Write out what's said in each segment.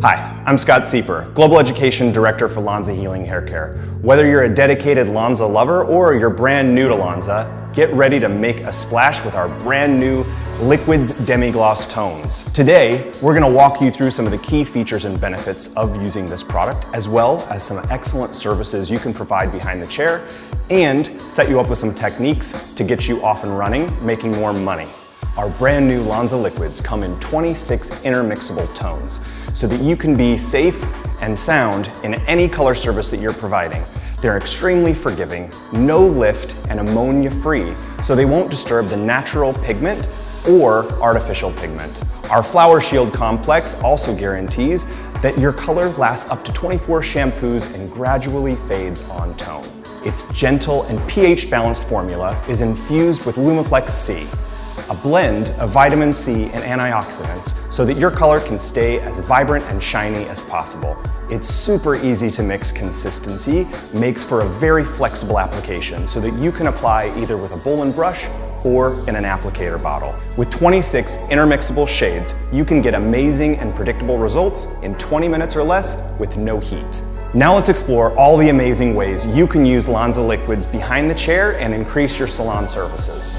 Hi, I'm Scott Sueper, Global Education Director for LIQUIDS Healing Hair Care. Whether you're a dedicated LIQUIDS lover or you're brand new to LIQUIDS, get ready to make a splash with our brand new LIQUIDS Demi Gloss tones. Today, we're going to walk you through some of the key features and benefits of using this product, as well as some excellent services you can provide behind the chair, and set you up with some techniques to get you off and running, making more money. Our brand new LIQUIDS liquids come in 26 intermixable tones, so that you can be safe and sound in any color service that you're providing. They're extremely forgiving, no lift, and ammonia-free, so they won't disturb the natural pigment or artificial pigment. Our Flower Shield complex also guarantees that your color lasts up to 24 shampoos and gradually fades on tone. Its gentle and pH-balanced formula is infused with Lumiplex C, a blend of vitamin C and antioxidants so that your color can stay as vibrant and shiny as possible. Its super easy to mix consistency makes for a very flexible application so that you can apply either with a bowl and brush or in an applicator bottle. With 26 intermixable shades, you can get amazing and predictable results in 20 minutes or less with no heat. Now let's explore all the amazing ways you can use LIQUIDS liquids behind the chair and increase your salon services.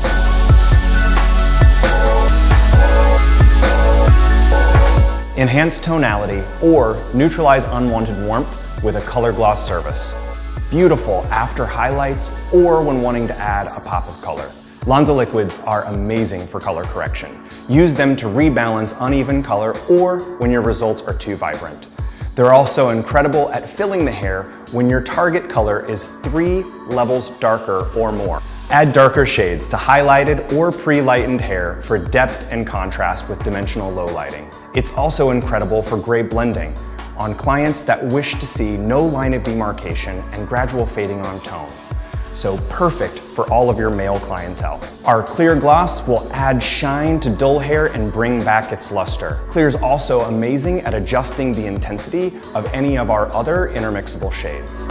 Enhance tonality or neutralize unwanted warmth with a color gloss service. Beautiful after highlights or when wanting to add a pop of color. LIQUIDS liquids are amazing for color correction. Use them to rebalance uneven color or when your results are too vibrant. They're also incredible at filling the hair when your target color is 3 levels darker or more. Add darker shades to highlighted or pre-lightened hair for depth and contrast with dimensional low lighting. It's also incredible for gray blending on clients that wish to see no line of demarcation and gradual fading on tone. So perfect for all of your male clientele. Our clear gloss will add shine to dull hair and bring back its luster. Clear is also amazing at adjusting the intensity of any of our other intermixable shades.